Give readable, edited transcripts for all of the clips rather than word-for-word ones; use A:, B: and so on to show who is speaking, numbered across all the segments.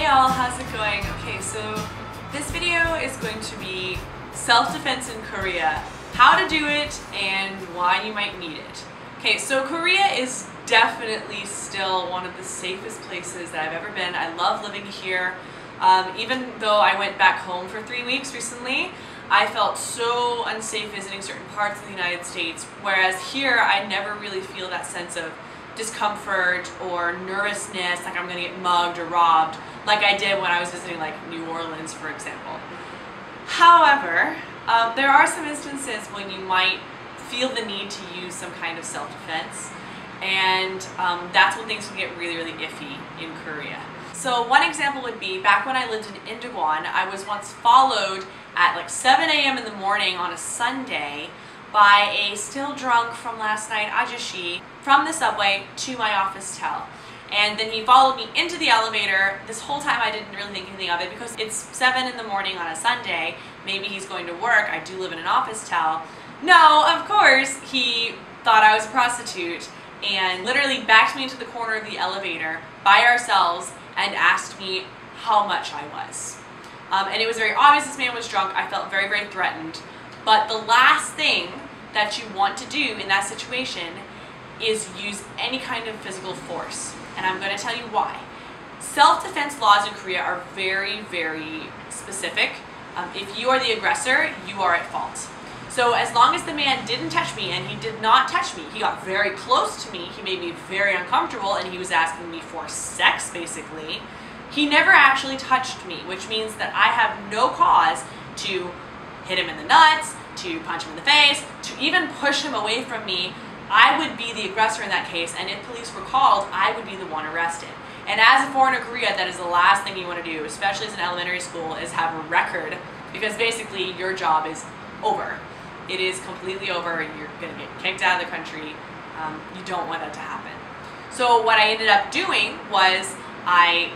A: Hey all, how's it going? Okay, so this video is going to be self-defense in Korea, how to do it and why you might need it. Okay, so Korea is definitely still one of the safest places that I've ever been. I love living here. Even though I went back home for 3 weeks recently, I felt so unsafe visiting certain parts of the United States, whereas here I never really feel that sense of discomfort or nervousness, like I'm gonna get mugged or robbed, like I did when I was visiting like New Orleans, for example. However, there are some instances when you might feel the need to use some kind of self-defense, and that's when things can get really, really iffy in Korea. So one example would be back when I lived in Indaewon, I was once followed at like 7 a.m. in the morning on a Sunday by a still drunk from last night ajashi from the subway to my office tel. And then he followed me into the elevator. This whole time I didn't really think anything of it because it's 7 in the morning on a Sunday. Maybe he's going to work. I do live in an office tel. No, of course, he thought I was a prostitute and literally backed me into the corner of the elevator by ourselves and asked me how much I was. And it was very obvious this man was drunk. I felt very, very threatened. But the last thing that you want to do in that situation is use any kind of physical force. And I'm going to tell you why. Self-defense laws in Korea are very, very specific. If you are the aggressor, you are at fault. So as long as the man didn't touch me, and he did not touch me, he got very close to me, he made me very uncomfortable, and he was asking me for sex, basically. He never actually touched me, which means that I have no cause to hit him in the nuts, to punch him in the face, to even push him away from me. I would be the aggressor in that case, and if police were called, I would be the one arrested. And as a foreigner in Korea, that is the last thing you want to do, especially as an elementary school, is have a record, because basically your job is over. It is completely over. You're going to get kicked out of the country. You don't want that to happen. So what I ended up doing was I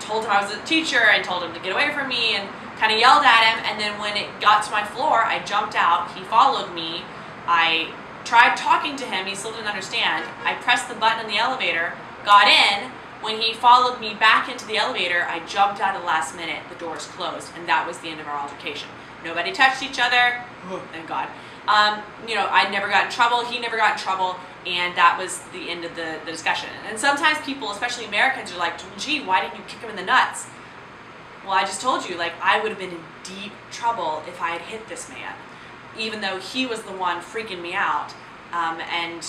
A: told him I was a teacher and told him to get away from me and kind of yelled at him, and then when it got to my floor, I jumped out. He followed me. I tried talking to him. He still didn't understand. I pressed the button in the elevator, got in. When he followed me back into the elevator, I jumped out at the last minute. The doors closed, and that was the end of our altercation. Nobody touched each other. Oh, thank God. I never got in trouble. He never got in trouble. And that was the end of the discussion. And sometimes people, especially Americans, are like, gee, why didn't you kick him in the nuts? Well, I just told you, like, I would have been in deep trouble if I had hit this man, even though he was the one freaking me out and,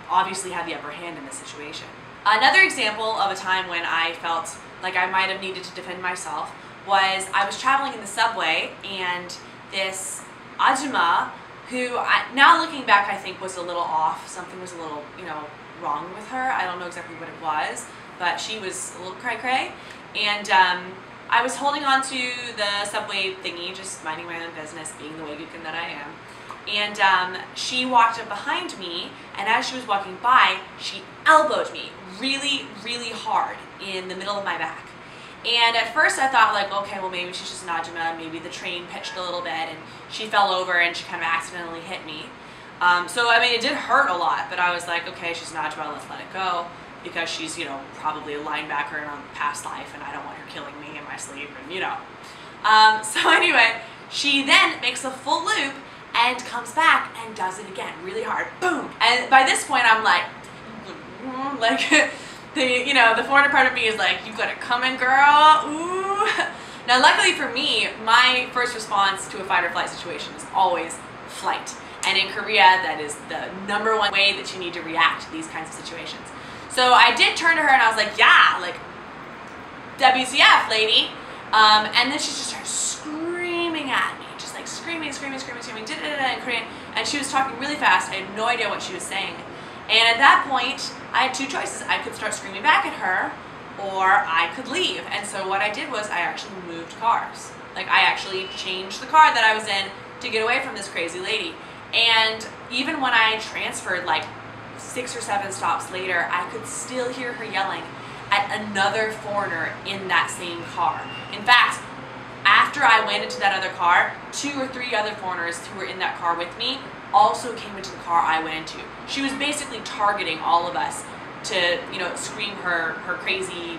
A: obviously had the upper hand in this situation. Another example of a time when I felt like I might have needed to defend myself was I was traveling in the subway, and this ajumma, who now looking back I think was a little off. Something was a little, wrong with her. I don't know exactly what it was, but she was a little cray-cray. And I was holding on to the subway thingy, just minding my own business, being the Waygukin that I am. And she walked up behind me, and as she was walking by, she elbowed me really, really hard in the middle of my back. And at first I thought, like, okay, well, maybe she's just an ajumma, maybe the train pitched a little bit and she fell over and she kind of accidentally hit me. So, I mean, it did hurt a lot, but I was like, okay, she's an ajumma, let's let it go, because she's, probably a linebacker in a past life, and I don't want her killing me in my sleep, and, So anyway, she then makes a full loop and comes back and does it again, really hard, boom. And by this point, I'm like, the foreigner part of me is like, you got it coming, girl, ooh. Now, luckily for me, my first response to a fight or flight situation is always flight. And in Korea, that is the #1 way that you need to react to these kinds of situations. So I did turn to her and I was like, yeah, like, WTF, lady. And then she just started screaming at me, just like screaming in Korean. And she was talking really fast. I had no idea what she was saying. And at that point, I had two choices. I could start screaming back at her, or I could leave. And so what I did was I actually moved cars. Like, I actually changed the car that I was in to get away from this crazy lady. And even when I transferred like 6 or 7 stops later, I could still hear her yelling at another foreigner in that same car. In fact, after I went into that other car, 2 or 3 other foreigners who were in that car with me also came into the car I went into. She was basically targeting all of us to, scream her crazy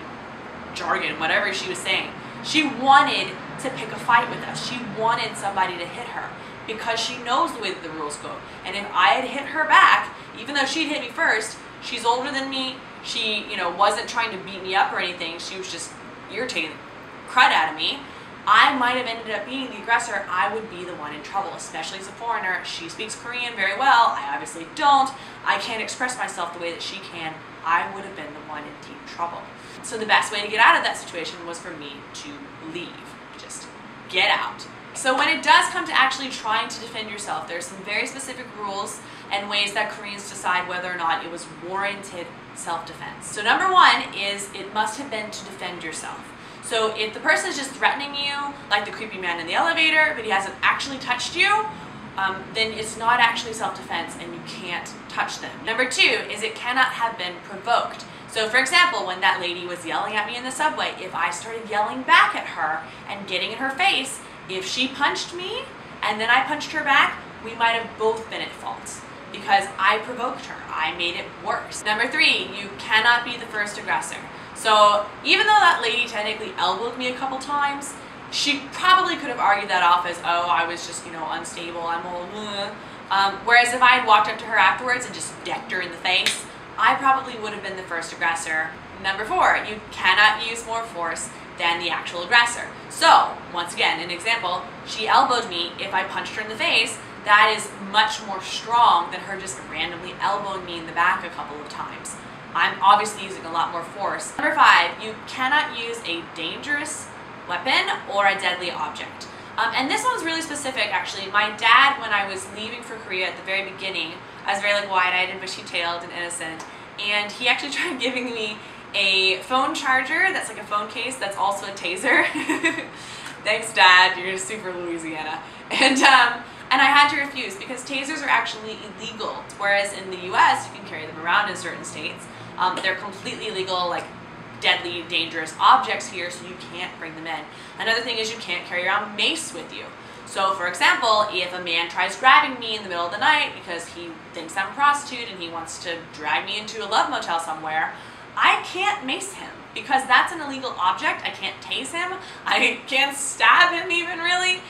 A: jargon, whatever she was saying. She wanted to pick a fight with us. She wanted somebody to hit her because she knows the way that the rules go. And if I had hit her back, even though she'd hit me first, she's older than me, she, wasn't trying to beat me up or anything, she was just irritating the crud out of me, I might have ended up being the aggressor. I would be the one in trouble, especially as a foreigner. She speaks Korean very well. I obviously don't. I can't express myself the way that she can. I would have been the one in deep trouble. So the best way to get out of that situation was for me to leave. Just get out. So when it does come to actually trying to defend yourself, there's some very specific rules and ways that Koreans decide whether or not it was warranted self-defense. So number one is it must have been to defend yourself. So if the person is just threatening you, like the creepy man in the elevator, but he hasn't actually touched you, then it's not actually self-defense and you can't touch them. Number two is it cannot have been provoked. So for example, when that lady was yelling at me in the subway, if I started yelling back at her and getting in her face, if she punched me and then I punched her back, we might have both been at fault because I provoked her. I made it worse. Number three, you cannot be the first aggressor. So even though that lady technically elbowed me a couple times, she probably could have argued that off as, oh, I was just, unstable, I'm all, whereas if I had walked up to her afterwards and just decked her in the face, I probably would have been the first aggressor. Number four, you cannot use more force than the actual aggressor. So, once again, an example, she elbowed me. If I punched her in the face, that is much more strong than her just randomly elbowing me in the back a couple of times. I'm obviously using a lot more force. Number five, you cannot use a dangerous weapon or a deadly object. And this one's really specific, actually. My dad, when I was leaving for Korea at the very beginning, I was very wide-eyed and bushy-tailed and innocent, and he actually tried giving me a phone charger that's like a phone case that's also a taser. Thanks, Dad, you're super Louisiana. And I had to refuse because tasers are actually illegal, whereas in the US you can carry them around in certain states. They're completely illegal, like deadly, dangerous objects here, so you can't bring them in. Another thing is you can't carry around mace with you. So for example, if a man tries grabbing me in the middle of the night because he thinks I'm a prostitute and he wants to drag me into a love motel somewhere, I can't mace him because that's an illegal object. I can't tase him. I can't stab him even, really,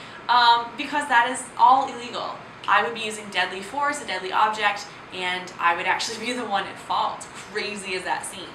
A: because that is all illegal. I would be using deadly force, a deadly object, and I would actually be the one at fault, crazy as that seems.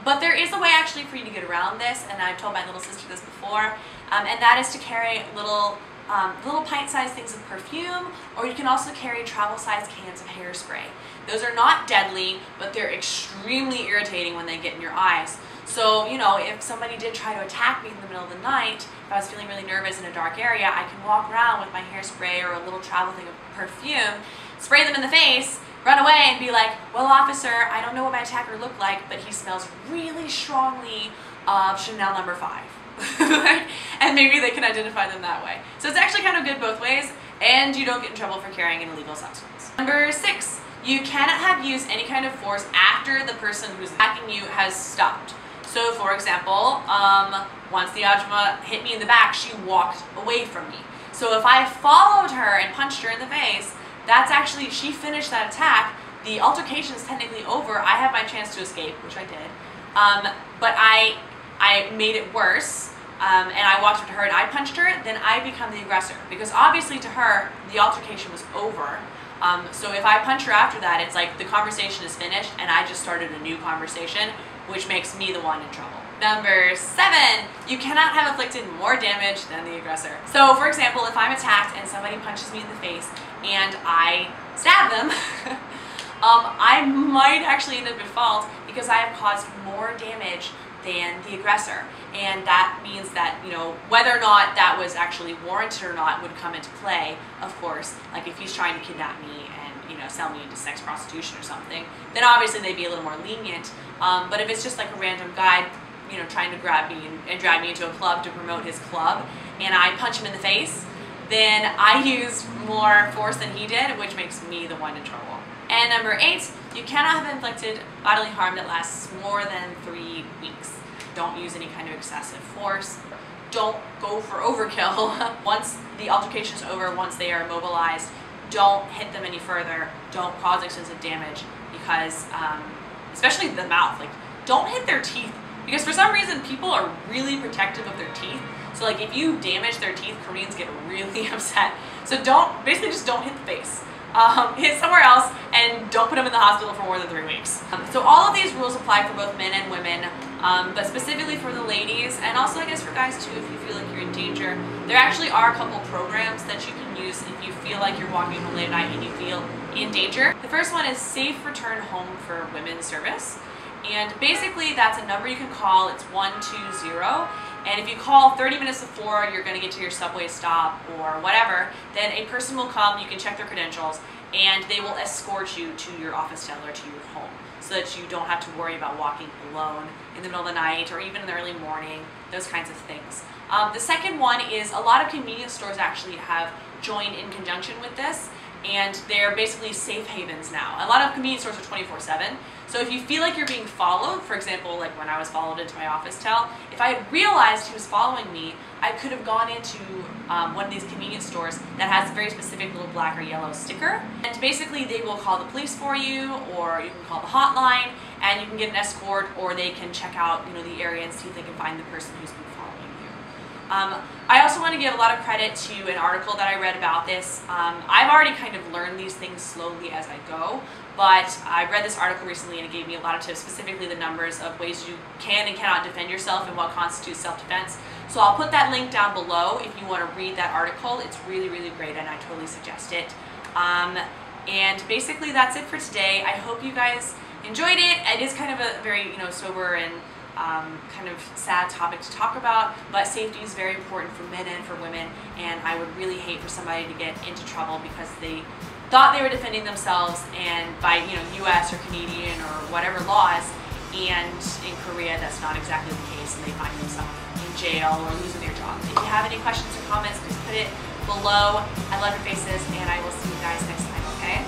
A: But there is a way actually for you to get around this, and I've told my little sister this before, and that is to carry little pint-sized things of perfume, or you can also carry travel-sized cans of hairspray. Those are not deadly, but they're extremely irritating when they get in your eyes. So, if somebody did try to attack me in the middle of the night, if I was feeling really nervous in a dark area, I can walk around with my hairspray or a little travel thing of perfume, spray them in the face, run away and be like, well, officer, I don't know what my attacker looked like, but he smells really strongly of Chanel No. 5. And maybe they can identify them that way. So it's actually kind of good both ways, and you don't get in trouble for carrying an illegal substance. Number 6, you cannot have used any kind of force after the person who's attacking you has stopped. So for example, once the Ajumma hit me in the back, she walked away from me. So if I followed her and punched her in the face, that's actually, she finished that attack. The altercation is technically over. I have my chance to escape, which I did. But I made it worse, and I walked up to her and I punched her, then I become the aggressor. Because obviously to her, the altercation was over. So if I punch her after that, it's like the conversation is finished and I just started a new conversation, which makes me the one in trouble. Number 7, you cannot have inflicted more damage than the aggressor. So for example, if I'm attacked and somebody punches me in the face and I stab them, I might actually end up at fault because I have caused more damage than the aggressor. And that means that, whether or not that was actually warranted or not would come into play, of course. Like if he's trying to kidnap me and, sell me into sex prostitution or something, then obviously they'd be a little more lenient. But if it's just like a random guy, trying to grab me and drag me into a club to promote his club, and I punch him in the face, then I use more force than he did, which makes me the one in trouble. And number 8, you cannot have inflicted bodily harm that lasts more than 3 weeks. Don't use any kind of excessive force. Don't go for overkill. Once the altercation is over, once they are immobilized, don't hit them any further. Don't cause extensive damage because, especially the mouth, don't hit their teeth because for some reason people are really protective of their teeth. So like if you damage their teeth, Koreans get really upset. So basically just don't hit the face. Hit somewhere else and don't put them in the hospital for more than 3 weeks. So all of these rules apply for both men and women, but specifically for the ladies, and also I guess for guys too if you feel like you're in danger. There actually are a couple programs that you can use if you feel like you're walking home late at night and you feel in danger. The first one is Safe Return Home for Women's Service. And basically that's a number you can call. It's 120. And if you call 30 minutes before you're going to get to your subway stop or whatever, then a person will come, you can check their credentials, and they will escort you to your office cell or to your home so that you don't have to worry about walking alone in the middle of the night or even in the early morning, those kinds of things. The second one is a lot of convenience stores actually have joined in conjunction with this, and they're basically safe havens now. A lot of convenience stores are 24/7. So if you feel like you're being followed, for example, like when I was followed into my office cell, if I had realized he was following me, I could have gone into one of these convenience stores that has a very specific little black or yellow sticker. And basically they will call the police for you, or you can call the hotline, and you can get an escort, or they can check out the area and see if they can find the person who's been following you. I also want to give a lot of credit to an article that I read about this. I've already kind of learned these things slowly as I go, but I read this article recently and it gave me a lot of tips, specifically the numbers of ways you can and cannot defend yourself and what constitutes self-defense. So I'll put that link down below if you want to read that article. It's really, really great and I totally suggest it. And basically that's it for today. I hope you guys enjoyed it. It is kind of a very sober and kind of sad topic to talk about, but safety is very important for men and for women, and I would really hate for somebody to get into trouble because they thought they were defending themselves and by US or Canadian or whatever laws, and in Korea that's not exactly the case and they find themselves in jail or losing their job. If you have any questions or comments, please put it below. I love your faces and I will see you guys next time, okay?